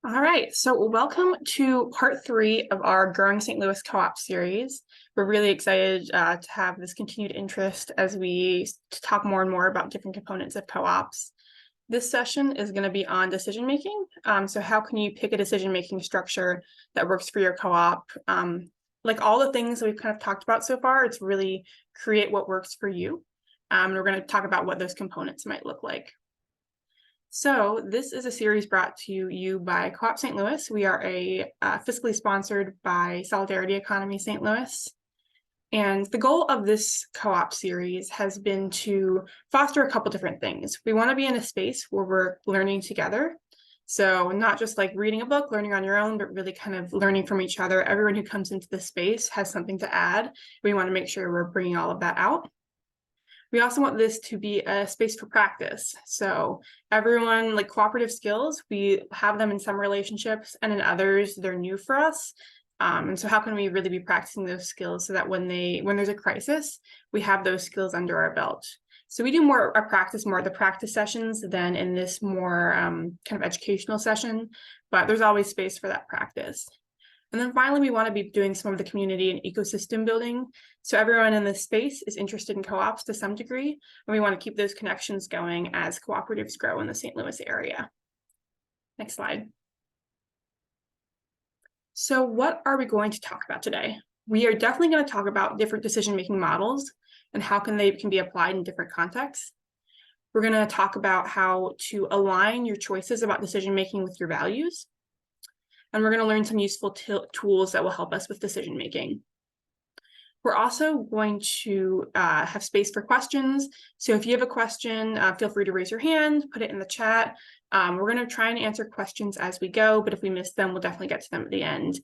All right, so welcome to part 3 of our Growing St. Louis Co-op series. We're really excited to have this continued interest as we talk more and more about different components of co-ops. This session is going to be on decision making. So how can you pick a decision-making structure that works for your co-op? Like all the things that we've kind of talked about so far, it's really create what works for you. We're going to talk about what those components might look like. So this is a series brought to you by Co-op St. Louis. We are fiscally sponsored by Solidarity Economy St. Louis. And the goal of this co-op series has been to foster a couple different things. We want to be in a space where we're learning together. So not just like reading a book, learning on your own, but really kind of learning from each other. Everyone who comes into this space has something to add. We want to make sure we're bringing all of that out. We also want this to be a space for practice. So everyone, like cooperative skills, we have them in some relationships, and in others, they're new for us. And so how can we really be practicing those skills so that when there's a crisis, we have those skills under our belt? So we do more of the practice sessions than in this more kind of educational session, but there's always space for that practice. And then finally, we want to be doing some of the community and ecosystem building. So everyone in this space is interested in co-ops to some degree, and we want to keep those connections going as cooperatives grow in the St. Louis area. Next slide. So what are we going to talk about today? We are definitely going to talk about different decision-making models and how they can be applied in different contexts. We're going to talk about how to align your choices about decision-making with your values. And we're going to learn some useful tools that will help us with decision making. We're also going to have space for questions. So if you have a question, feel free to raise your hand, put it in the chat. We're going to try and answer questions as we go, but if we miss them, we'll definitely get to them at the end.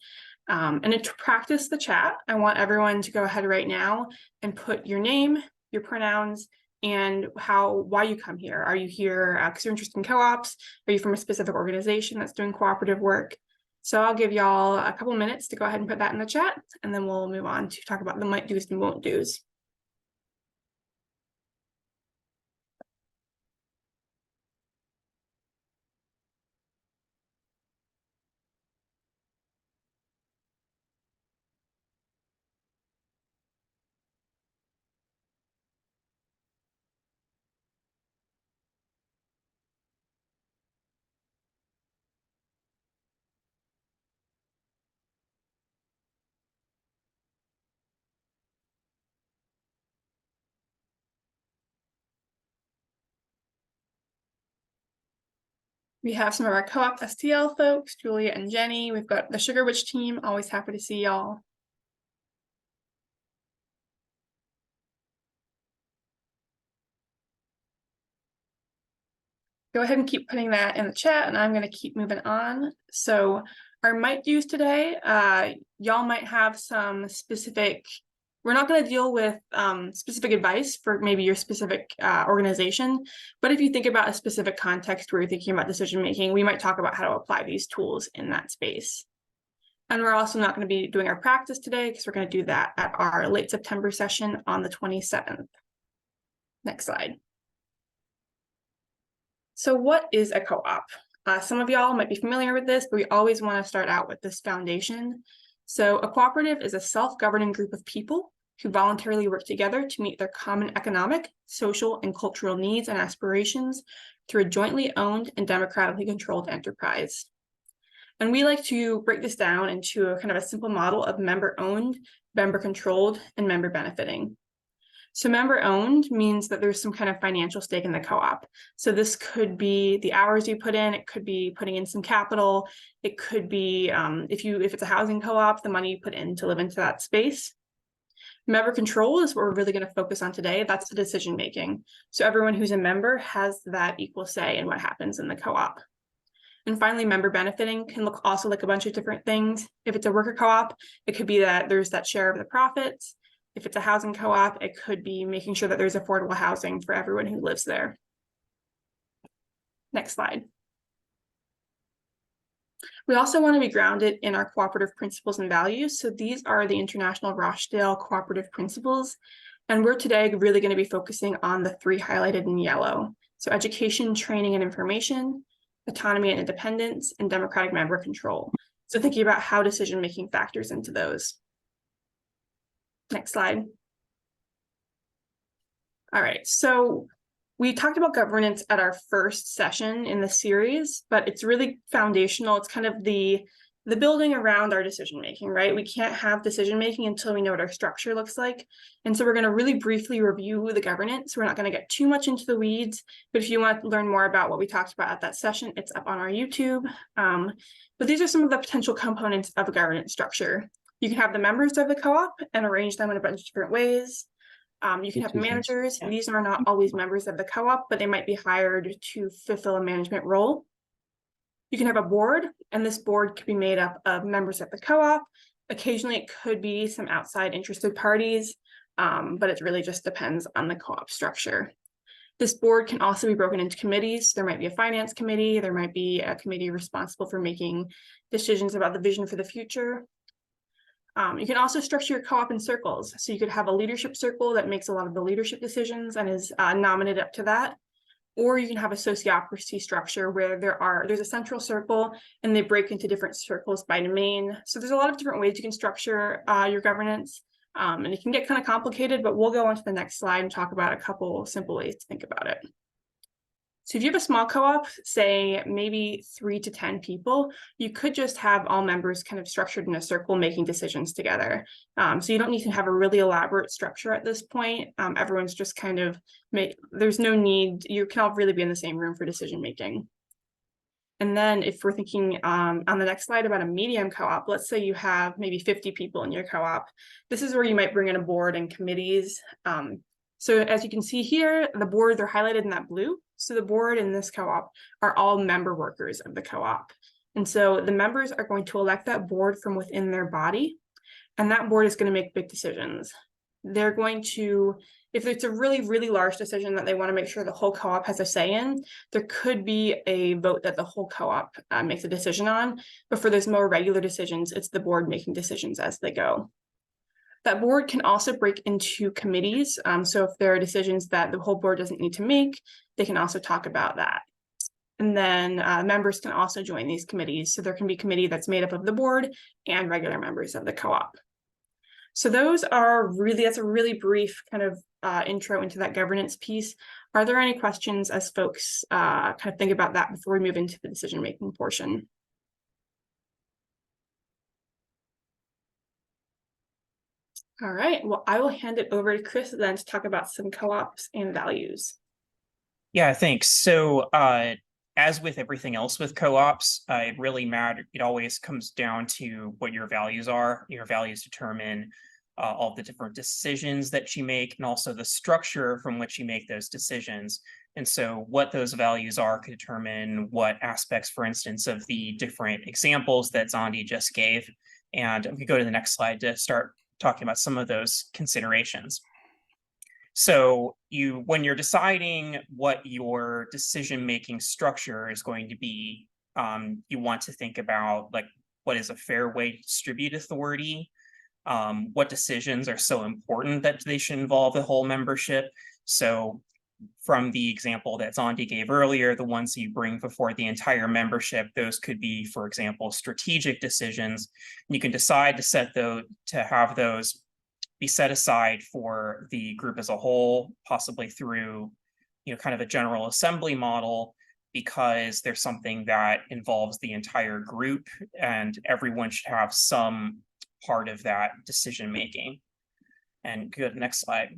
And to practice the chat, I want everyone to go ahead right now and put your name, your pronouns, and why you come here. Are you here because you're interested in co-ops? Are you from a specific organization that's doing cooperative work? So I'll give y'all a couple minutes to go ahead and put that in the chat, and then we'll move on to talk about the might do's and won't do's. We have some of our co-op STL folks, Julia and Jenny. We've got the Sugar Witch team, always happy to see y'all. Go ahead and keep putting that in the chat, and I'm going to keep moving on. So our might do's today, y'all might have some specific, we're not going to deal with specific advice for maybe your specific organization, but if you think about a specific context where you're thinking about decision making, we might talk about how to apply these tools in that space. And we're also not going to be doing our practice today because we're going to do that at our late September session on the 27th. Next slide. So what is a co-op? Some of y'all might be familiar with this, but we always want to start out with this foundation. So a cooperative is a self-governing group of people who voluntarily work together to meet their common economic, social, and cultural needs and aspirations through a jointly owned and democratically controlled enterprise. And we like to break this down into a kind of a simple model of member-owned, member-controlled, and member benefiting. So member-owned means that there's some kind of financial stake in the co-op. So this could be the hours you put in, it could be putting in some capital, it could be, if it's a housing co-op, the money you put in to live into that space. Member control is what we're really going to focus on today. That's the decision making. So everyone who's a member has that equal say in what happens in the co-op. And finally, member benefiting can look also like a bunch of different things. If it's a worker co-op, it could be that there's that share of the profits. If it's a housing co-op, it could be making sure that there's affordable housing for everyone who lives there. Next slide. We also want to be grounded in our cooperative principles and values. So these are the International Rochdale Cooperative Principles. And we're today really going to be focusing on the 3 highlighted in yellow. So education, training, and information, autonomy and independence, and democratic member control. So thinking about how decision-making factors into those. Next slide. All right, so we talked about governance at our first session in the series, but it's really foundational. It's kind of the building around our decision-making, right? We can't have decision-making until we know what our structure looks like. And so we're going to really briefly review the governance. We're not going to get too much into the weeds, but if you want to learn more about what we talked about at that session, it's up on our YouTube. But these are some of the potential components of a governance structure. You can have the members of the co-op and arrange them in a bunch of different ways. You can have managers, and these are not always members of the co-op, but they might be hired to fulfill a management role. You can have a board, and this board could be made up of members of the co-op. Occasionally, it could be some outside interested parties, but it really just depends on the co-op structure. This board can also be broken into committees. There might be a finance committee. There might be a committee responsible for making decisions about the vision for the future. You can also structure your co-op in circles. So you could have a leadership circle that makes a lot of the leadership decisions and is nominated up to that. Or you can have a sociocracy structure where there's a central circle and they break into different circles by domain. So there's a lot of different ways you can structure your governance. And it can get kind of complicated, but we'll go on to the next slide and talk about a couple simple ways to think about it. So if you have a small co-op, say maybe 3 to 10 people, you could just have all members kind of structured in a circle making decisions together. So you don't need to have a really elaborate structure at this point. Everyone's just kind of, there's no need, you can all really be in the same room for decision making. And then if we're thinking on the next slide about a medium co-op, let's say you have maybe 50 people in your co-op. This is where you might bring in a board and committees. So as you can see here, the boards are highlighted in that blue. So the board in this co-op are all member workers of the co-op. And so the members are going to elect that board from within their body. And that board is going to make big decisions. They're going to, if it's a really, really large decision that they want to make sure the whole co-op has a say in, there could be a vote that the whole co-op makes a decision on. But for those more regular decisions, it's the board making decisions as they go. That board can also break into committees. So if there are decisions that the whole board doesn't need to make, they can also talk about that. And then members can also join these committees. So there can be a committee that's made up of the board and regular members of the co-op. So that's a really brief kind of intro into that governance piece. Are there any questions as folks kind of think about that before we move into the decision-making portion? All right, well, I will hand it over to Chris then to talk about some co-ops and values. Yeah, thanks. So as with everything else with co-ops, it really matters. It always comes down to what your values are. Your values determine all the different decisions that you make and also the structure from which you make those decisions. And so what those values are could determine what aspects, for instance, of the different examples that Zandi just gave. And we go to the next slide to start talking about some of those considerations. So when you're deciding what your decision-making structure is going to be, you want to think about like what is a fair way to distribute authority, what decisions are so important that they should involve the whole membership. So from the example that Zandi gave earlier, the ones you bring before the entire membership, those could be, for example, strategic decisions. You can decide to have those be set aside for the group as a whole, possibly through, kind of a general assembly model, because there's something that involves the entire group and everyone should have some part of that decision making. And good, next slide.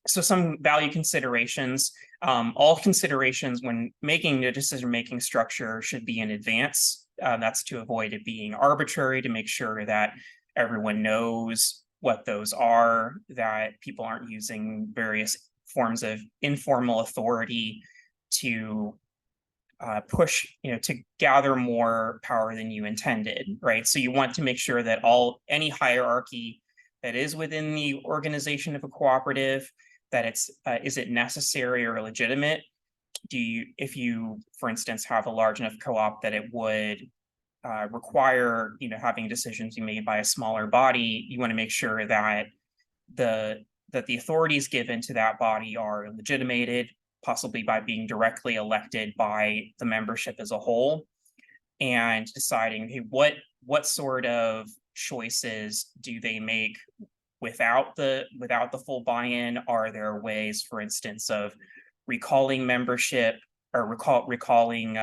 So some value considerations. All considerations when making the decision-making structure should be in advance. That's to avoid it being arbitrary, to make sure that everyone knows what those are, that people aren't using various forms of informal authority to push, to gather more power than you intended, right? So you want to make sure that any hierarchy that is within the organization of a cooperative, that is it necessary or legitimate? If you, for instance, have a large enough co-op that it would require, having decisions be made by a smaller body, you want to make sure that the authorities given to that body are legitimated possibly by being directly elected by the membership as a whole, and deciding, hey, what sort of choices do they make without the full buy-in? Are there ways, for instance, of recalling membership or recalling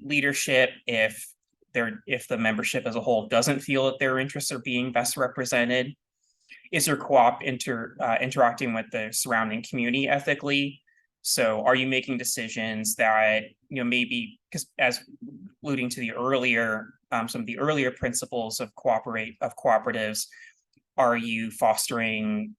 leadership if the membership as a whole doesn't feel that their interests are being best represented? Is your co-op interacting with the surrounding community ethically? So are you making decisions that, maybe, because as alluding to the earlier, some of the earlier principles of cooperatives, are you fostering,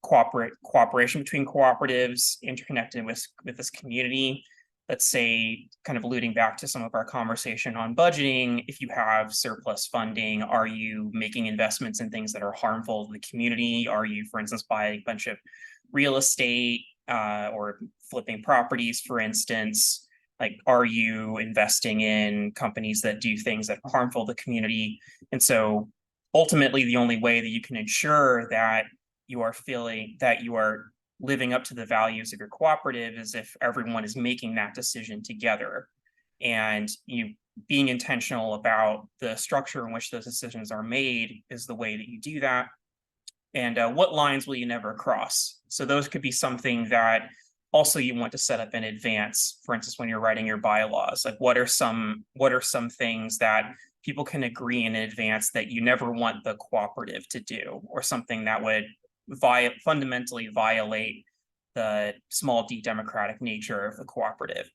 cooperation between cooperatives, interconnected with this community? Let's say, kind of alluding back to some of our conversation on budgeting, if you have surplus funding, are you making investments in things that are harmful to the community? Are you, for instance, buying a bunch of real estate or flipping properties, for instance? Like, are you investing in companies that do things that are harmful to the community? And so ultimately, the only way that you can ensure that you are feeling that you are living up to the values of your cooperative is if everyone is making that decision together, and you being intentional about the structure in which those decisions are made is the way that you do that. And what lines will you never cross? So those could be something that also you want to set up in advance. For instance, when you're writing your bylaws, like what are some things that people can agree in advance that you never want the cooperative to do, or something that would fundamentally violate the small d democratic nature of the cooperative?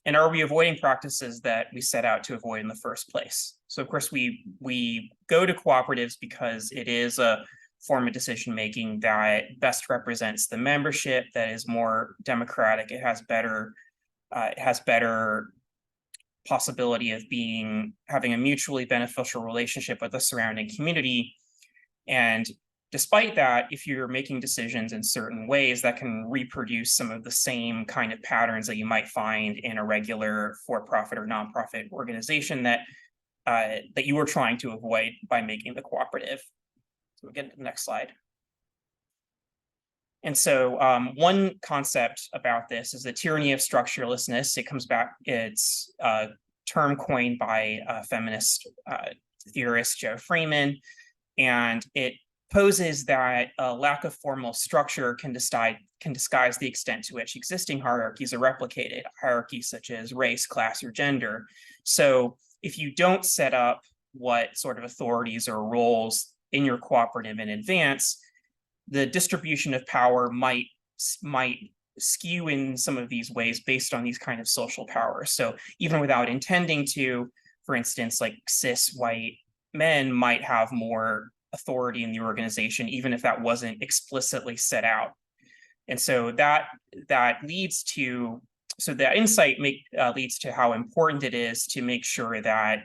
And are we avoiding practices that we set out to avoid in the first place? So of course we go to cooperatives because it is a form of decision making that best represents the membership, that is more democratic. It has better possibility of having a mutually beneficial relationship with the surrounding community. And despite that, if you're making decisions in certain ways, that can reproduce some of the same kind of patterns that you might find in a regular for-profit or nonprofit organization that you were trying to avoid by making the cooperative. So we'll get to the next slide. And so one concept about this is the tyranny of structurelessness. It comes back, it's a term coined by feminist theorist Joe Freeman, and it poses that a lack of formal structure can disguise the extent to which existing hierarchies are replicated, hierarchies such as race, class, or gender. So if you don't set up what sort of authorities or roles in your cooperative in advance, the distribution of power might skew in some of these ways based on these kind of social powers. So even without intending to, for instance, like cis white men might have more authority in the organization, even if that wasn't explicitly set out. And so that leads to, so that insight leads to how important it is to make sure that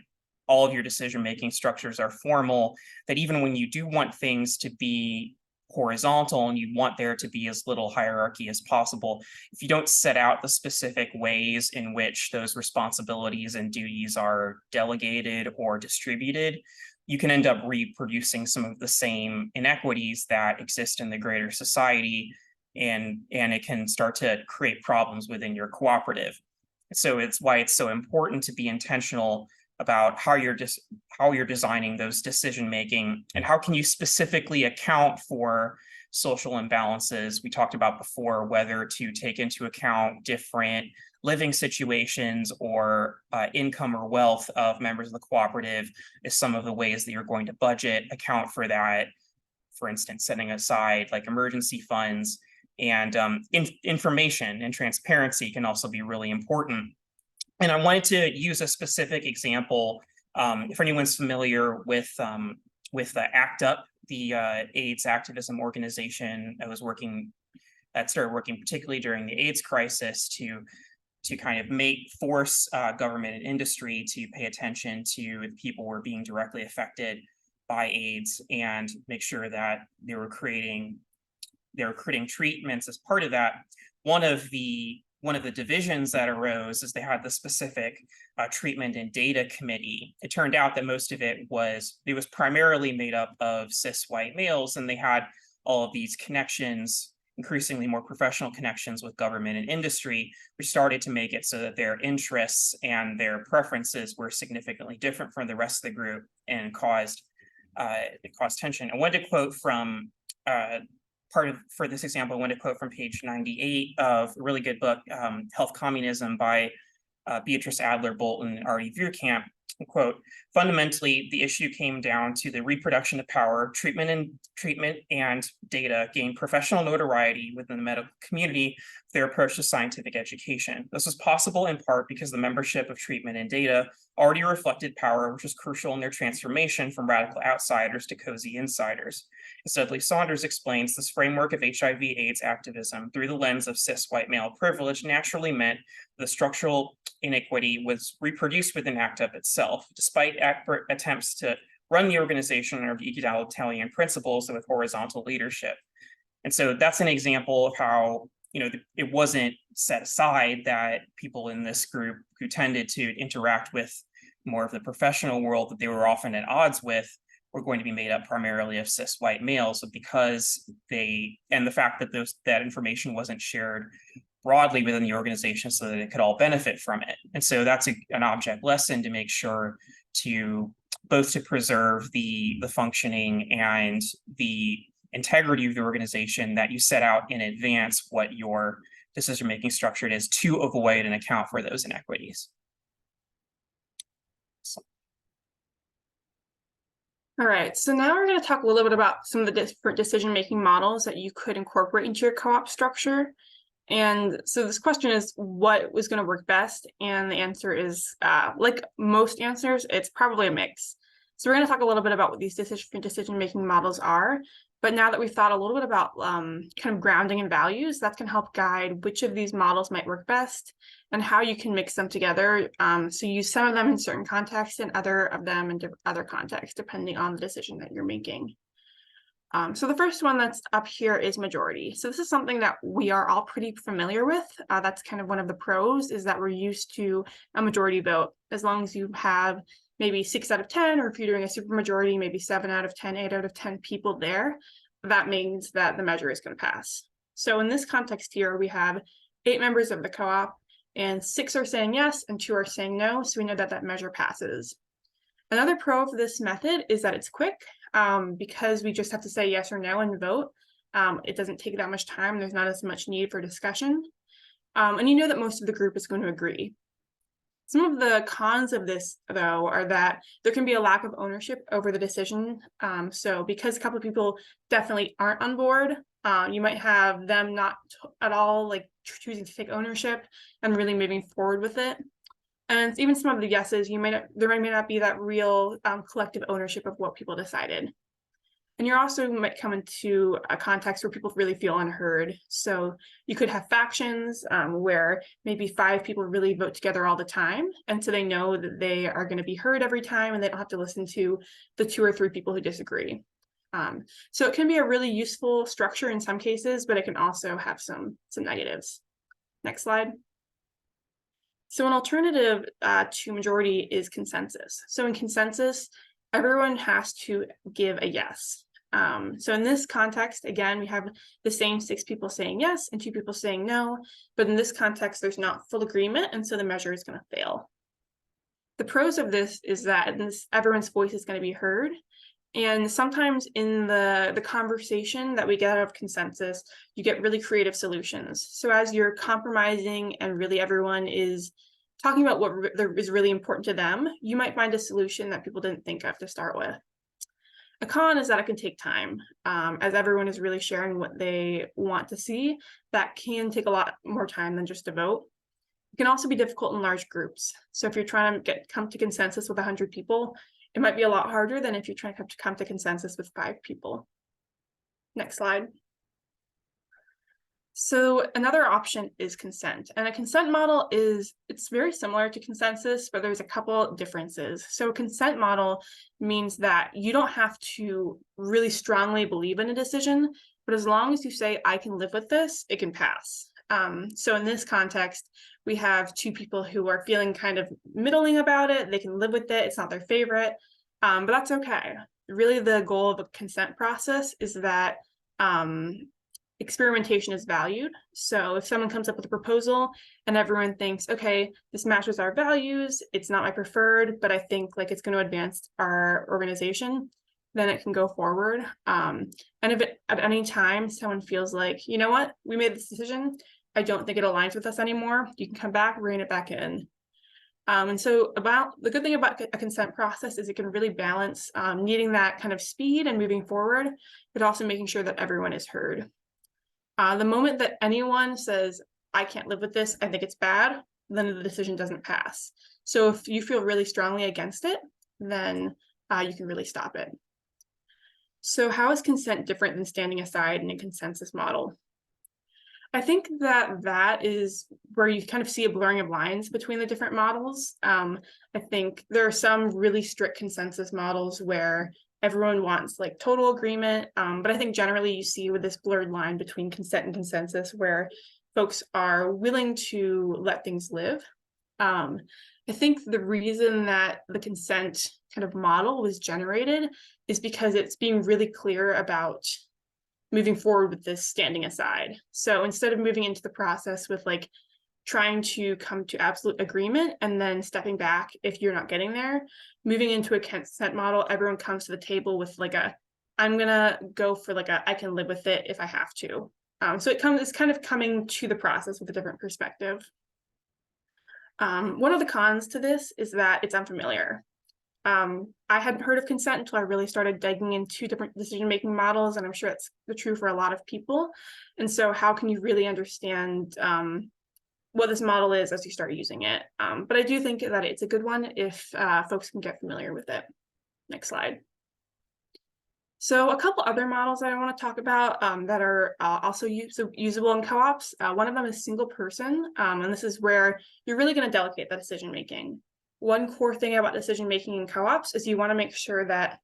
all of your decision-making structures are formal, that even when you do want things to be horizontal and you want there to be as little hierarchy as possible, if you don't set out the specific ways in which those responsibilities and duties are delegated or distributed, you can end up reproducing some of the same inequities that exist in the greater society, and it can start to create problems within your cooperative. So it's why it's so important to be intentional about how you're designing those decision making, and how can you specifically account for social imbalances we talked about before, whether to take into account different living situations or income or wealth of members of the cooperative is some of the ways that you're going to budget, account for that. For instance, setting aside like emergency funds, and information and transparency can also be really important. And I wanted to use a specific example. If anyone's familiar with the ACT UP, the AIDS activism organization that started working particularly during the AIDS crisis to kind of force government and industry to pay attention to the people who were being directly affected by AIDS, and make sure that they were creating treatments as part of that. One of the divisions that arose is they had the specific treatment and data committee. It turned out that most of it was primarily made up of cis white males, and they had all of these connections increasingly more professional connections with government and industry, which started to make it so that their interests and their preferences were significantly different from the rest of the group, and it caused tension. I wanted to quote from for this example, I wanted to quote from page 98 of a really good book, Health Communism by Beatrice Adler Bolton and Artie Vierkamp. Quote, fundamentally, the issue came down to the reproduction of power, treatment and data gained professional notoriety within the medical community with their approach to scientific education. This was possible in part because the membership of treatment and data already reflected power, which was crucial in their transformation from radical outsiders to cozy insiders. As Dudley Saunders explains, this framework of HIV/AIDS activism through the lens of cis white male privilege naturally meant the structural inequity was reproduced within ACT UP itself, despite expert attempts to run the organization under egalitarian principles and with horizontal leadership. And so that's an example of how, it wasn't set aside that people in this group who tended to interact with more of the professional world that they were often at odds with were going to be made up primarily of cis white males, because the fact that that information wasn't shared broadly within the organization so that it could all benefit from it. And so that's an object lesson to make sure to both to preserve the functioning and the integrity of the organization, that you set out in advance what your decision-making structure is to avoid and account for those inequities. All right, so now we're going to talk a little bit about some of the different decision-making models that you could incorporate into your co-op structure. And so this question is, what was going to work best? And the answer is, like most answers, it's probably a mix. So we're going to talk a little bit about what these decision-making models are. But now that we've thought a little bit about kind of grounding and values, that's going to help guide which of these models might work best and how you can mix them together. So use some of them in certain contexts and other of them in other contexts, depending on the decision that you're making. So the first one that's up here is majority. So this is something that we are all pretty familiar with. That's kind of one of the pros, is that we're used to a majority vote. As long as you have maybe 6 out of 10, or if you're doing a supermajority, maybe 7 out of 10, 8 out of 10 people there, that means that the measure is going to pass. So in this context here, we have 8 members of the co-op, and 6 are saying yes and 2 are saying no. So we know that that measure passes. Another pro of this method is that it's quick, because we just have to say yes or no and vote. It doesn't take that much time. There's not as much need for discussion. And you know that most of the group is going to agree. Some of the cons of this, though, are that there can be a lack of ownership over the decision. So because a couple of people definitely aren't on board, you might have them not at all like choosing to take ownership and really moving forward with it. And even some of the yeses, there may not be that real collective ownership of what people decided. And you also might come into a context where people really feel unheard. So you could have factions where maybe 5 people really vote together all the time. And so they know that they are going to be heard every time, and they don't have to listen to the 2 or 3 people who disagree. So it can be a really useful structure in some cases, but it can also have some negatives. Next slide. So an alternative to majority is consensus. So in consensus, everyone has to give a yes. So in this context, again, we have the same 6 people saying yes and 2 people saying no, but in this context, there's not full agreement, and so the measure is going to fail. The pros of this is that everyone's voice is going to be heard, and sometimes in the conversation that we get out of consensus, you get really creative solutions. So as you're compromising and really everyone is talking about what is really important to them, you might find a solution that people didn't think of to start with. A con is that it can take time. As everyone is really sharing what they want to see, that can take a lot more time than just a vote. It can also be difficult in large groups. So if you're trying to come to consensus with 100 people, it might be a lot harder than if you're trying to come to consensus with 5 people. Next slide. So another option is consent, and a consent model it's very similar to consensus, but there's a couple differences. So a consent model means that you don't have to really strongly believe in a decision, but as long as you say, I can live with this, it can pass. So in this context, we have 2 people who are feeling kind of middling about it. They can live with it. It's not their favorite, but that's okay. Really, the goal of a consent process is that experimentation is valued. So if someone comes up with a proposal and everyone thinks, okay, this matches our values, it's not my preferred, but I think like it's going to advance our organization, then it can go forward. And if it, at any time someone feels like, you know what, we made this decision, I don't think it aligns with us anymore, you can come back, rein it back in. And so about the good thing about a consent process is it can really balance needing that kind of speed and moving forward, but also making sure that everyone is heard. The moment that anyone says, I can't live with this, I think it's bad, then the decision doesn't pass. So if you feel really strongly against it, then you can really stop it. So how is consent different than standing aside in a consensus model? I think that that is where you kind of see a blurring of lines between the different models. I think there are some really strict consensus models where everyone wants like total agreement, but I think generally you see with this blurred line between consent and consensus where folks are willing to let things live. I think the reason that the consent kind of model was generated is because it's being really clear about moving forward with this standing aside. So instead of moving into the process with like trying to come to absolute agreement and then stepping back if you're not getting there, moving into a consent model, everyone comes to the table with like a, I'm gonna go for like a, I can live with it if I have to. So it's kind of coming to the process with a different perspective. One of the cons to this is that it's unfamiliar. I hadn't heard of consent until I really started digging into different decision-making models, and I'm sure it's true for a lot of people. And so how can you really understand what this model is as you start using it? But I do think that it's a good one if folks can get familiar with it. Next slide. So a couple other models that I want to talk about that are also usable in co-ops. One of them is single person, and this is where you're really going to delegate the decision making. One core thing about decision making in co-ops is you want to make sure that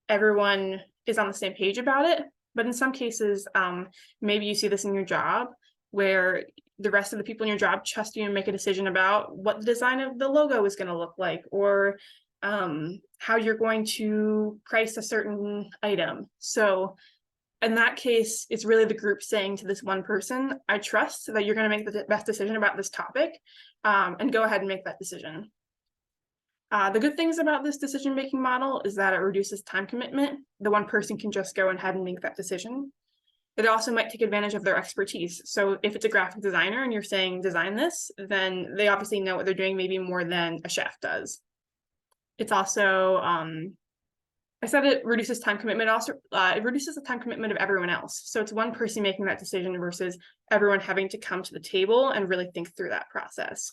everyone is on the same page about it. But in some cases, maybe you see this in your job where the rest of the people in your job trust you and make a decision about what the design of the logo is going to look like, or how you're going to price a certain item. So in that case, it's really the group saying to this one person, I trust that you're going to make the best decision about this topic, and go ahead and make that decision. The good things about this decision-making model is that it reduces time commitment. The one person can just go ahead and make that decision. It also might take advantage of their expertise. So if it's a graphic designer and you're saying design this, then they obviously know what they're doing maybe more than a chef does. It's also, I said it reduces time commitment. Also, it reduces the time commitment of everyone else. So it's one person making that decision versus everyone having to come to the table and really think through that process.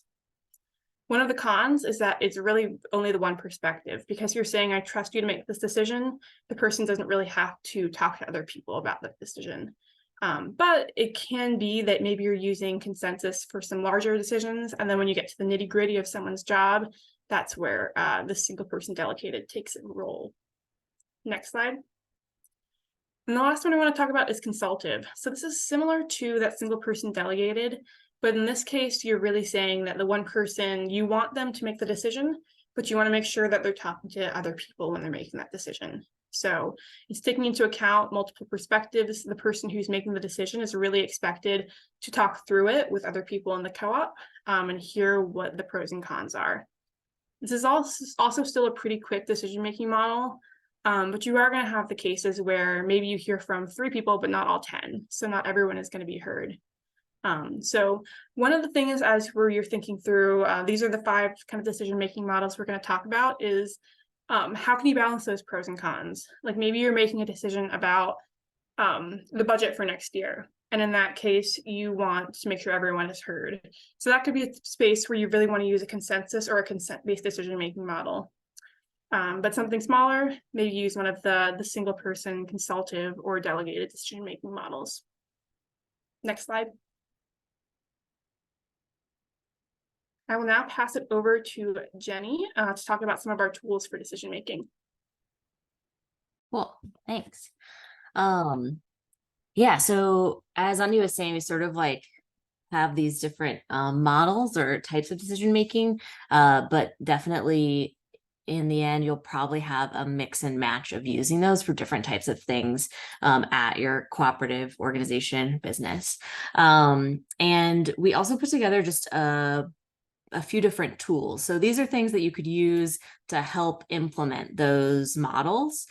One of the cons is that it's really only the one perspective, because you're saying, I trust you to make this decision. The person doesn't really have to talk to other people about the decision. But it can be that maybe you're using consensus for some larger decisions. And then when you get to the nitty gritty of someone's job, that's where the single person delegated takes a role. Next slide. And the last one I want to talk about is consultative. So this is similar to that single person delegated, but in this case, you're really saying that the one person, you want them to make the decision, but you want to make sure that they're talking to other people when they're making that decision. So it's taking into account multiple perspectives. The person who's making the decision is really expected to talk through it with other people in the co-op and hear what the pros and cons are. This is also still a pretty quick decision-making model, but you are going to have the cases where maybe you hear from 3 people, but not all 10. So not everyone is going to be heard. So one of the things as you're thinking through, these are the 5 kind of decision-making models we're going to talk about is how can you balance those pros and cons? Like maybe you're making a decision about the budget for next year. And in that case, you want to make sure everyone is heard. So that could be a space where you really want to use a consensus or a consent-based decision-making model. But something smaller, maybe use one of the single person consultative or delegated decision-making models. Next slide. I will now pass it over to Jenny to talk about some of our tools for decision-making. Cool, thanks. Yeah, so as Anya was saying, we sort of like have these different models or types of decision making, but definitely in the end, you'll probably have a mix and match of using those for different types of things at your cooperative organization business. And we also put together just a few different tools. So these are things that you could use to help implement those models.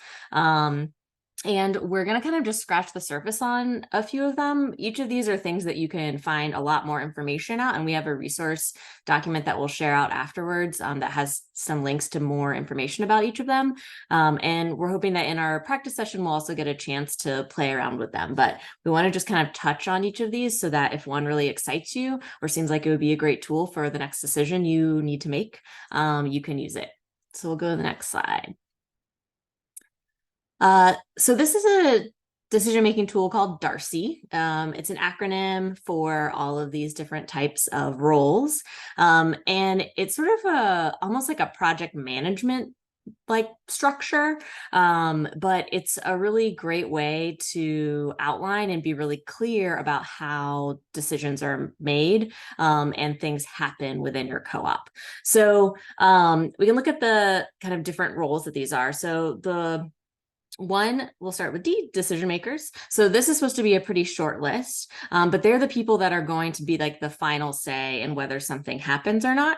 And we're going to kind of just scratch the surface on a few of them. Each of these are things that you can find a lot more information out. And we have a resource document that we'll share out afterwards that has some links to more information about each of them. And we're hoping that in our practice session, we'll also get a chance to play around with them. But we want to just kind of touch on each of these so that if one really excites you or seems like it would be a great tool for the next decision you need to make, you can use it. So we'll go to the next slide. So this is a decision-making tool called Darcy. It's an acronym for all of these different types of roles. And it's sort of almost like a project management like structure, but it's a really great way to outline and be really clear about how decisions are made and things happen within your co-op. So we can look at the kind of different roles that these are. So the one, we'll start with D, decision makers. So this is supposed to be a pretty short list, but they're the people that are going to be like the final say in whether something happens or not.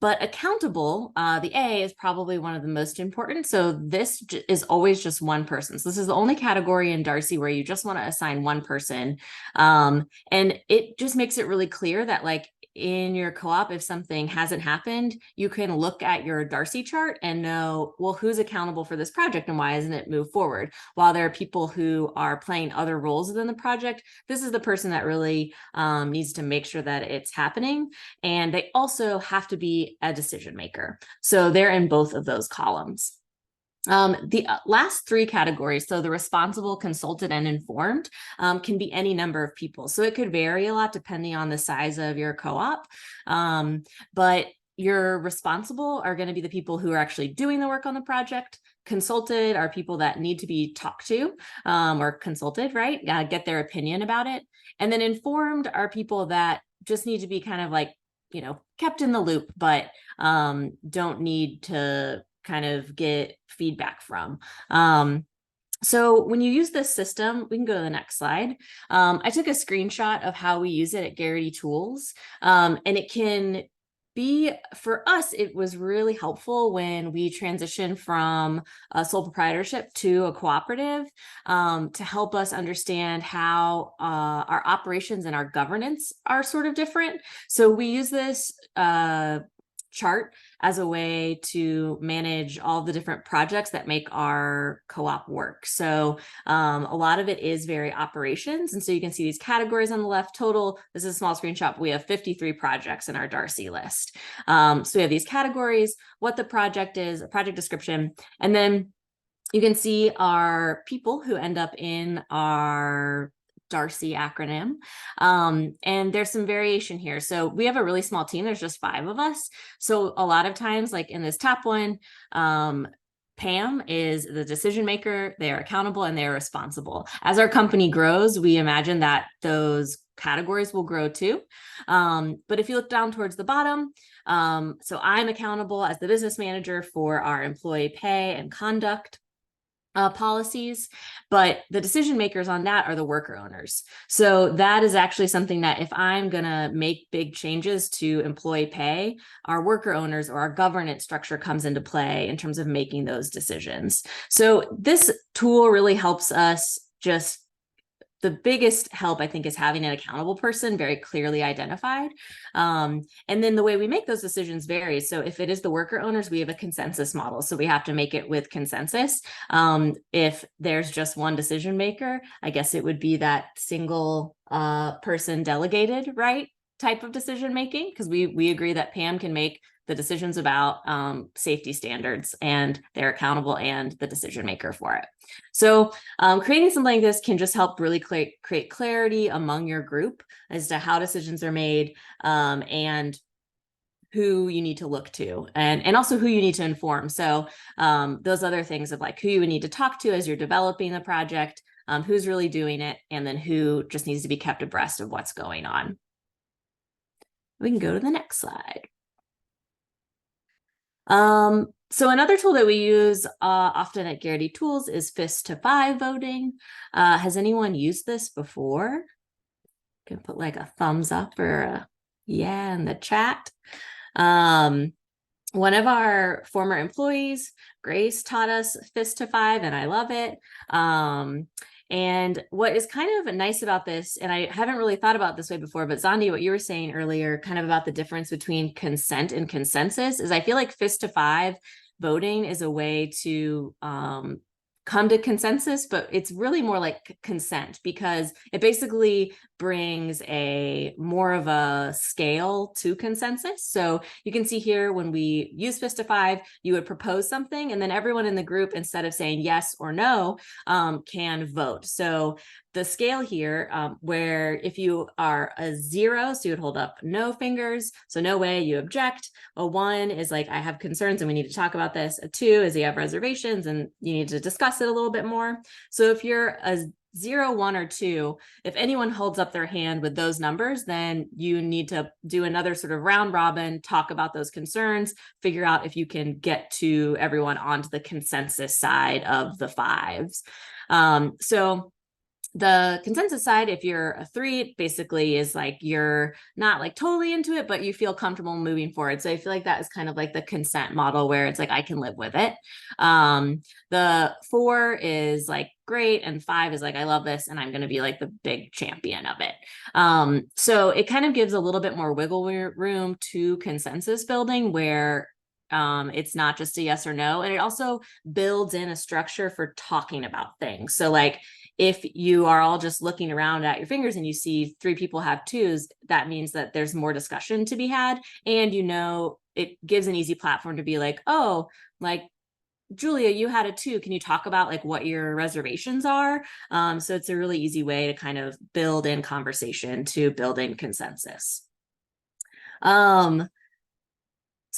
But accountable, the A is probably one of the most important. So this is always just one person. So this is the only category in Darcy where you just want to assign one person. And it just makes it really clear that like in your co-op, if something hasn't happened, you can look at your Darcy chart and know, well, who's accountable for this project and why isn't it move forward? While there are people who are playing other roles within the project, this is the person that really needs to make sure that it's happening. And they also have to be a decision maker. So they're in both of those columns. The last three categories, so the responsible, consulted, and informed, can be any number of people. So it could vary a lot depending on the size of your co-op. But your responsible are going to be the people who are actually doing the work on the project. Consulted are people that need to be talked to or consulted, right? Get their opinion about it. And then informed are people that just need to be kind of like, you know, kept in the loop, but don't need to kind of get feedback from. So when you use this system, we can go to the next slide. I took a screenshot of how we use it at Garrity Tools, and it can be, for us, it was really helpful when we transitioned from a sole proprietorship to a cooperative to help us understand how our operations and our governance are sort of different. So we use this chart as a way to manage all the different projects that make our co-op work. So a lot of it is very operations. And so you can see these categories on the left. Total, this is a small screenshot, but we have 53 projects in our Darcy list. So we have these categories, what the project is, a project description, and then you can see our people who end up in our Darcy acronym. And there's some variation here. So we have a really small team. There's just 5 of us. So a lot of times, like in this top one, Pam is the decision maker. They are accountable and they are responsible. As our company grows, we imagine that those categories will grow too. But if you look down towards the bottom, so I'm accountable as the business manager for our employee pay and conduct policies, but the decision makers on that are the worker owners. So that is actually something that if I'm going to make big changes to employee pay, our worker owners or our governance structure comes into play in terms of making those decisions. So this tool really helps us just, the biggest help, I think, is having an accountable person very clearly identified. And then the way we make those decisions varies. So if it is the worker owners, we have a consensus model. So we have to make it with consensus. If there's just one decision maker, I guess it would be that single person delegated, right, type of decision making, because we agree that Pam can make the decisions about safety standards and they're accountable and the decision maker for it. So creating something like this can just help really create clarity among your group as to how decisions are made and who you need to look to and also who you need to inform. So those other things of like who you would need to talk to as you're developing the project, who's really doing it, and then who just needs to be kept abreast of what's going on. We can go to the next slide. So another tool that we use often at Garrity Tools is fist to 5 voting. Has anyone used this before? Can put like a thumbs up or a yeah in the chat. One of our former employees, Grace, taught us fist to 5, and I love it. And what is kind of nice about this, and I haven't really thought about this way before, but Zandi, what you were saying earlier, kind of about the difference between consent and consensus, is I feel like fist to 5 voting is a way to come to consensus, but it's really more like consent, because it basically brings a more of a scale to consensus. So you can see here, when we use fist to 5, you would propose something, and then everyone in the group, instead of saying yes or no, can vote. So the scale here, where if you are a 0, so you would hold up no fingers, so no way, you object. A 1 is like, I have concerns and we need to talk about this. A 2 is you have reservations and you need to discuss it a little bit more. So if you're a 0, 1, or 2, if anyone holds up their hand with those numbers, then you need to do another sort of round robin, talk about those concerns, figure out if you can get to everyone onto the consensus side of the 5s. So the consensus side, if you're a 3, basically is like you're not like totally into it, but you feel comfortable moving forward. So I feel like that is kind of like the consent model, where it's like I can live with it. The 4 is like great, and 5 is like I love this and I'm going to be like the big champion of it. So it kind of gives a little bit more wiggle room to consensus building, where it's not just a yes or no, and it also builds in a structure for talking about things. So like, if you are all just looking around at your fingers and you see 3 people have 2s, that means that there's more discussion to be had. And, it gives an easy platform to be like, oh, like, Julia, you had a 2. Can you talk about like what your reservations are? So it's a really easy way to kind of build in conversation to build in consensus. So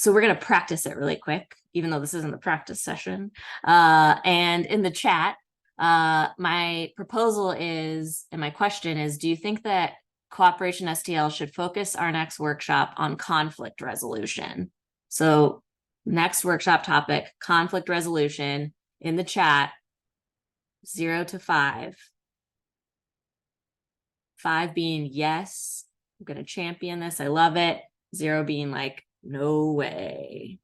we're going to practice it really quick, even though this isn't the practice session. And in the chat, my proposal is, and my question is, do you think that Cooperation STL should focus our next workshop on conflict resolution? So next workshop topic, conflict resolution, in the chat, 0 to 5. 5 being yes, I'm going to champion this, I love it. 0 being like, no way.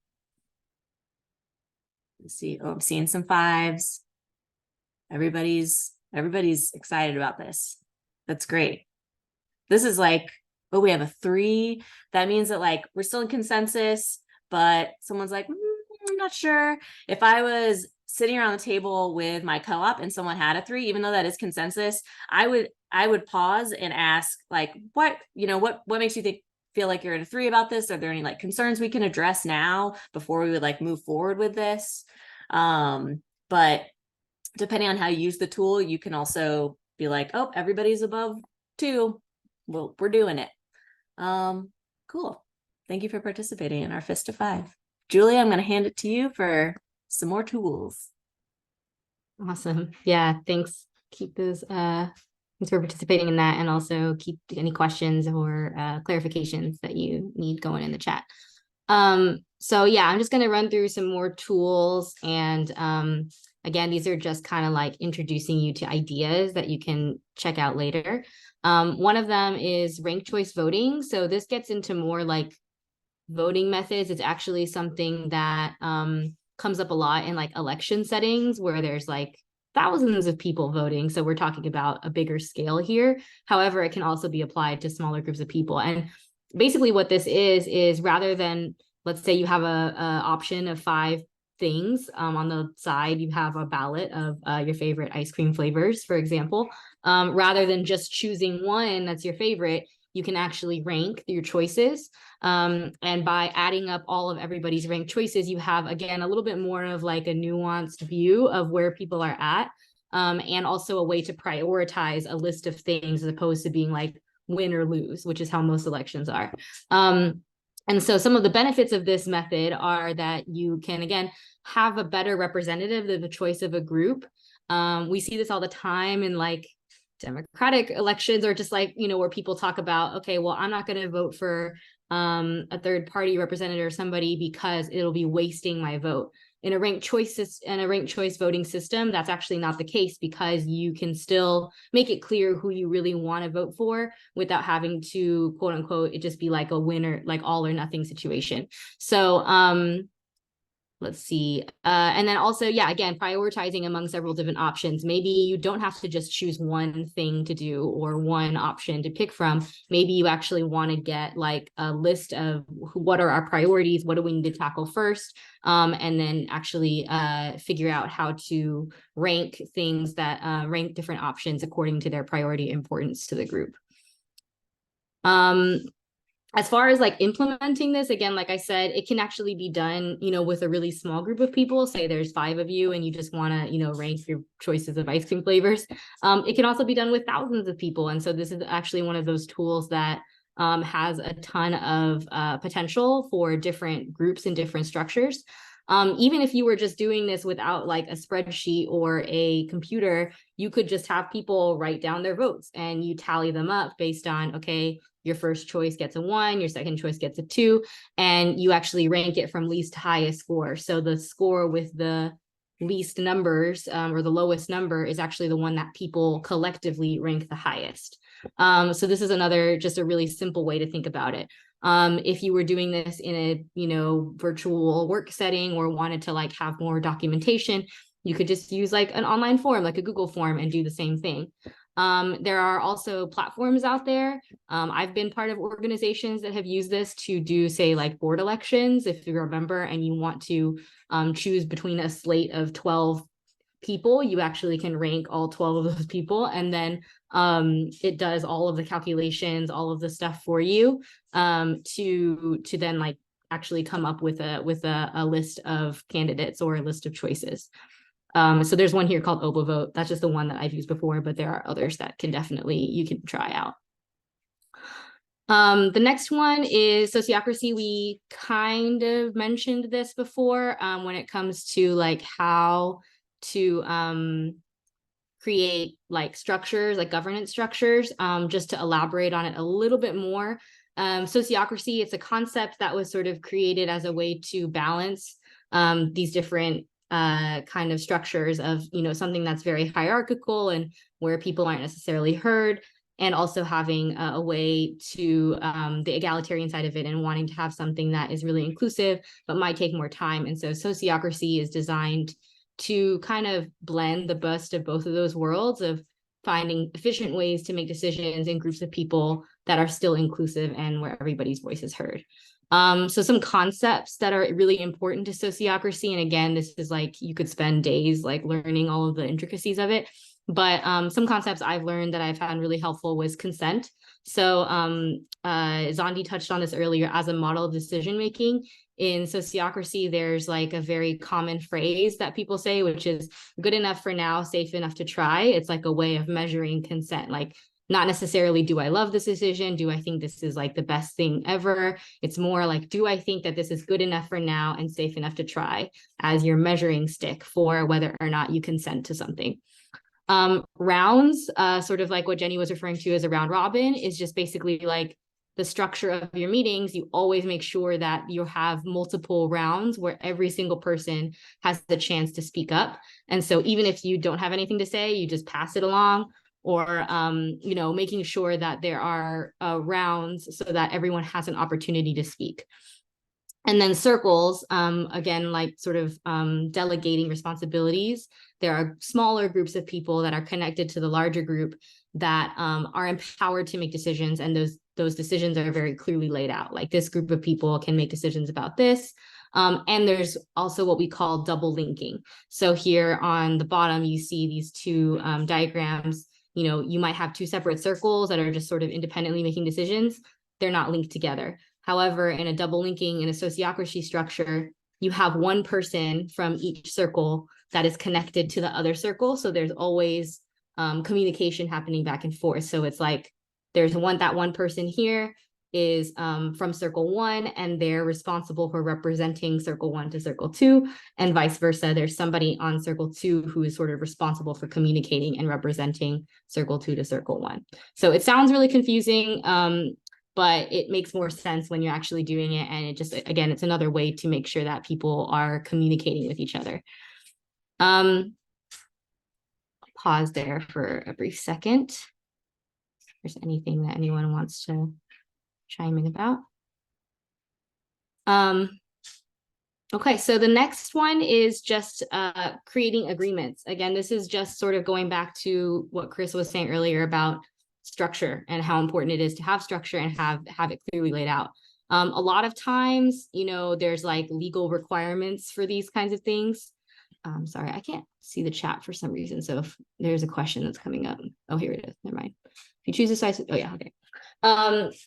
Let's see. Oh, I'm seeing some 5s. Everybody's excited about this. That's great. This is like, oh, we have a 3. That means that like we're still in consensus, but someone's like, I'm not sure. If I was sitting around the table with my co-op and someone had a 3, even though that is consensus, I would pause and ask, like, what makes you feel like you're at a 3 about this? Are there any like concerns we can address now before we would like move forward with this? But depending on how you use the tool, you can also be like, oh, everybody's above 2. Well, we're doing it. Cool. Thank you for participating in our fist to 5. Julia, I'm going to hand it to you for some more tools. Awesome. Yeah, thanks. Keep those, thanks for participating in that, and also keep any questions or clarifications that you need going in the chat. So yeah, I'm just going to run through some more tools, and again, these are just kind of like introducing you to ideas that you can check out later. One of them is ranked choice voting. So this gets into more like voting methods. It's actually something that comes up a lot in like election settings where there's like thousands of people voting. So we're talking about a bigger scale here. However, it can also be applied to smaller groups of people. And basically what this is rather than, let's say you have a option of 5 things, on the side you have a ballot of your favorite ice cream flavors, for example. Rather than just choosing one that's your favorite, you can actually rank your choices. And by adding up all of everybody's ranked choices, you have, again, a little bit more of like a nuanced view of where people are at, and also a way to prioritize a list of things as opposed to being like win or lose, which is how most elections are. And so some of the benefits of this method are that you can, again, have a better representative of the choice of a group. We see this all the time in like Democratic elections, or just like, where people talk about, okay, well, I'm not going to vote for a third party representative or somebody because it'll be wasting my vote. In a ranked choice voting system, that's actually not the case, because you can still make it clear who you really want to vote for without having to, quote unquote, it just be like a winner, like all or nothing situation. So let's see. And then also, yeah, again, prioritizing among several different options. Maybe you don't have to just choose one thing to do or one option to pick from. Maybe you actually want to get like a list of what are our priorities, what do we need to tackle first, and then actually figure out how to rank things that rank different options according to their priority importance to the group. As far as like implementing this, again, like I said, it can actually be done, you know, with a really small group of people. Say there's 5 of you and you just want to, you know, rank your choices of ice cream flavors. It can also be done with thousands of people. And so this is actually one of those tools that has a ton of potential for different groups and different structures. Even if you were just doing this without like a spreadsheet or a computer, you could just have people write down their votes and you tally them up based on, okay, your first choice gets a 1, your second choice gets a 2, and you actually rank it from least to highest score. So the score with the least numbers or the lowest number is actually the one that people collectively rank the highest. So this is another, just a really simple way to think about it. If you were doing this in a, you know, virtual work setting or wanted to like have more documentation, you could just use like an online form, like a Google form, and do the same thing. There are also platforms out there. I've been part of organizations that have used this to do, say, like board elections, if you remember, and you want to choose between a slate of 12 people, you actually can rank all 12 of those people, and then it does all of the calculations, all of the stuff for you to then like actually come up with a list of candidates or a list of choices. So there's one here called OboVote. That's just the one that I've used before, but there are others that you can try out. The next one is sociocracy. We kind of mentioned this before when it comes to like how to create like structures, like governance structures, just to elaborate on it a little bit more. Sociocracy, it's a concept that was sort of created as a way to balance these different kind of structures of, you know, something that's very hierarchical and where people aren't necessarily heard, and also having a way to the egalitarian side of it and wanting to have something that is really inclusive but might take more time. And so sociocracy is designed to kind of blend the best of both of those worlds, of finding efficient ways to make decisions in groups of people that are still inclusive and where everybody's voice is heard. So some concepts that are really important to sociocracy, and again, this is like, you could spend days like learning all of the intricacies of it, but some concepts I've learned that I found really helpful was consent. So Zandi touched on this earlier as a model of decision-making. In sociocracy, there's like a very common phrase that people say, which is good enough for now, safe enough to try. It's like a way of measuring consent, like not necessarily, do I love this decision? Do I think this is like the best thing ever? It's more like, do I think that this is good enough for now and safe enough to try, as your measuring stick for whether or not you consent to something. Rounds, sort of like what Jenny was referring to as a round robin, is just basically like the structure of your meetings. You always make sure that you have multiple rounds where every single person has the chance to speak up. And so even if you don't have anything to say, you just pass it along, or you know, making sure that there are rounds so that everyone has an opportunity to speak. And then circles, again, like sort of delegating responsibilities. There are smaller groups of people that are connected to the larger group that are empowered to make decisions, and those decisions are very clearly laid out. Like, this group of people can make decisions about this. And there's also what we call double linking. So here on the bottom, you see these two diagrams. You know, you might have two separate circles that are just sort of independently making decisions. They're not linked together. However, in a double linking, in a sociocracy structure, you have one person from each circle that is connected to the other circle. So there's always communication happening back and forth. So it's like, there's that one person here is from circle 1, and they're responsible for representing circle 1 to circle 2, and vice versa. There's somebody on circle 2 who is sort of responsible for communicating and representing circle 2 to circle 1. So it sounds really confusing. but it makes more sense when you're actually doing it. And it just, again, it's another way to make sure that people are communicating with each other. Pause there for a brief second. If there's anything that anyone wants to chime in about. Okay, so the next one is just creating agreements. Again, this is just sort of going back to what Chris was saying earlier about structure and how important it is to have structure and have it clearly laid out. A lot of times, you know, there's like legal requirements for these kinds of things. Sorry, I can't see the chat for some reason. So if there's a question that's coming up, oh, here it is. Never mind. If you choose a size, oh yeah, okay.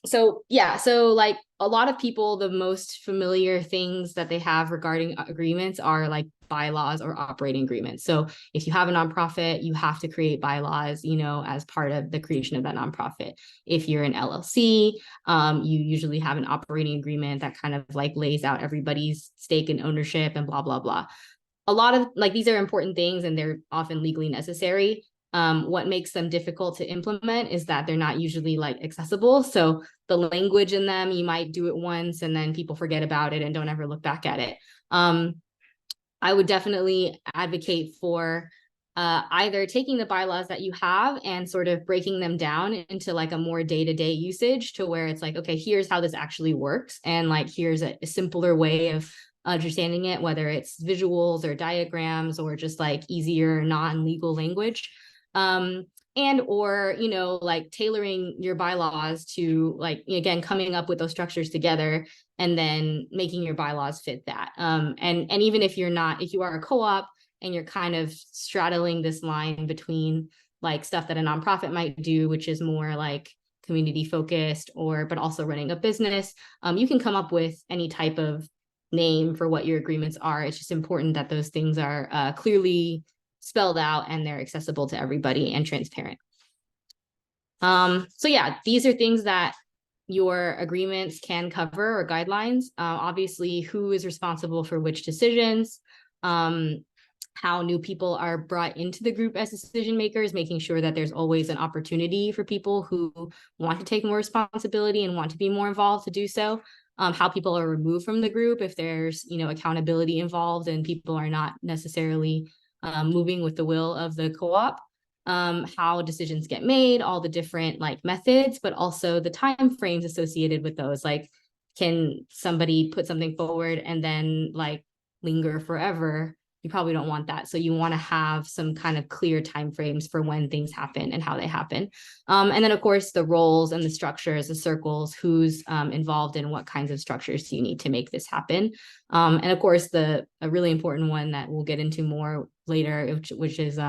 So yeah, so like a lot of people, the most familiar things that they have regarding agreements are like bylaws or operating agreements. So if you have a nonprofit, you have to create bylaws, you know, as part of the creation of that nonprofit. If you're an LLC, you usually have an operating agreement that kind of like lays out everybody's stake and ownership and blah, blah, blah. A lot of like these are important things and they're often legally necessary. What makes them difficult to implement is that they're not usually like accessible. So the language in them, you might do it once and then people forget about it and don't ever look back at it. I would definitely advocate for either taking the bylaws that you have and sort of breaking them down into like a more day-to-day usage to where it's like, okay, here's how this actually works. And like, here's a simpler way of understanding it, whether it's visuals or diagrams or just like easier non-legal language. And or, you know, like tailoring your bylaws to like, again, coming up with those structures together and then making your bylaws fit that. And even if you're not, if you are a co-op and you're kind of straddling this line between like stuff that a nonprofit might do, which is more like community focused or, but also running a business, you can come up with any type of name for what your agreements are. It's just important that those things are clearly spelled out and they're accessible to everybody and transparent. So yeah, these are things that your agreements can cover or guidelines. Obviously, who is responsible for which decisions, how new people are brought into the group as decision makers, making sure that there's always an opportunity for people who want to take more responsibility and want to be more involved to do so. How people are removed from the group if there's, you know, accountability involved and people are not necessarily moving with the will of the co-op, how decisions get made, all the different like methods, but also the time frames associated with those. Like, can somebody put something forward and then like linger forever? You probably don't want that. So you want to have some kind of clear timeframes for when things happen and how they happen. And then of course, the roles and the structures, the circles, who's involved in what kinds of structures do you need to make this happen. And of course, a really important one that we'll get into more later, which is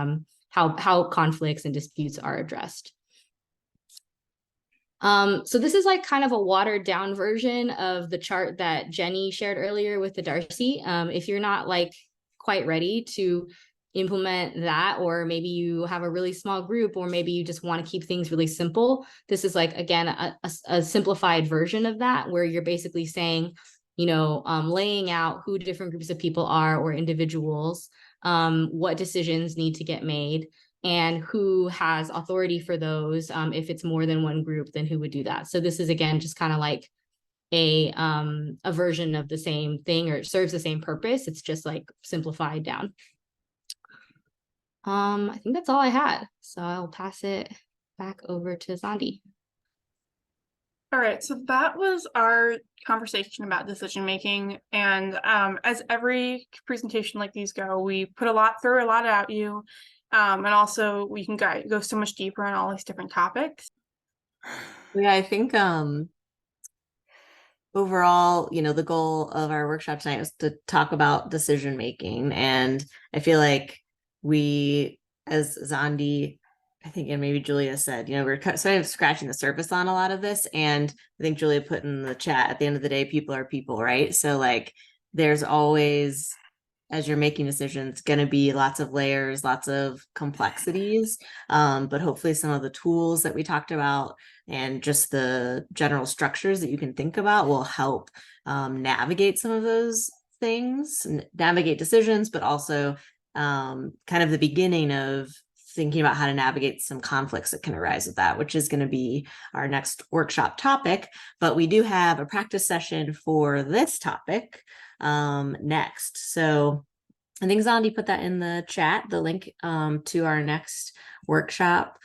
how conflicts and disputes are addressed. So this is like kind of a watered down version of the chart that Jenny shared earlier with the Darcy. If you're not like quite ready to implement that, or maybe you have a really small group, or maybe you just want to keep things really simple, this is like, again, a simplified version of that, where you're basically saying, you know, laying out who different groups of people are or individuals, what decisions need to get made, and who has authority for those. If it's more than one group, then who would do that? So this is, again, just kind of like a version of the same thing, or it serves the same purpose. It's just like simplified down. I think that's all I had. So I'll pass it back over to Zandi. All right, so that was our conversation about decision making. And as every presentation like these go, we put throw a lot at you. And also we can go so much deeper on all these different topics. Yeah, I think overall, you know, the goal of our workshop tonight was to talk about decision making. And I feel like we, as Zandi, I think, and maybe Julia said, you know, we're sort of scratching the surface on a lot of this. And I think Julia put in the chat, at the end of the day, people are people, right? So like, there's always, as you're making decisions, going to be lots of layers, lots of complexities. But hopefully some of the tools that we talked about and just the general structures that you can think about will help navigate some of those things, navigate decisions, but also kind of the beginning of thinking about how to navigate some conflicts that can arise with that, which is going to be our next workshop topic. But we do have a practice session for this topic next. So I think Zandi put that in the chat, the link to our next workshop.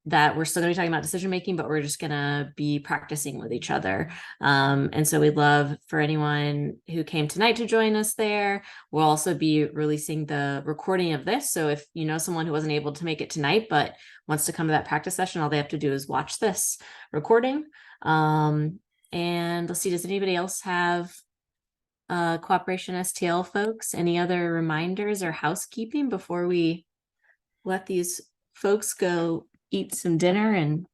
That we're still going to be talking about decision making, but we're just going to be practicing with each other. And so we'd love for anyone who came tonight to join us there. We'll also be releasing the recording of this. So if you know someone who wasn't able to make it tonight, but wants to come to that practice session, all they have to do is watch this recording. And let's see, does anybody else have Cooperation STL folks? Any other reminders or housekeeping before we let these folks go eat some dinner and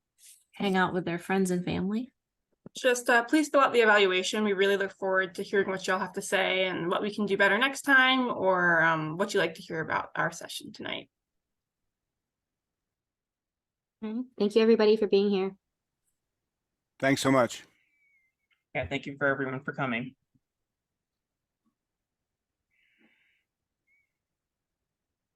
hang out with their friends and family? Just please fill out the evaluation. We really look forward to hearing what y'all have to say and what we can do better next time, or what you'd like to hear about our session tonight. Thank you, everybody, for being here. Thanks so much. Yeah, thank you for everyone for coming.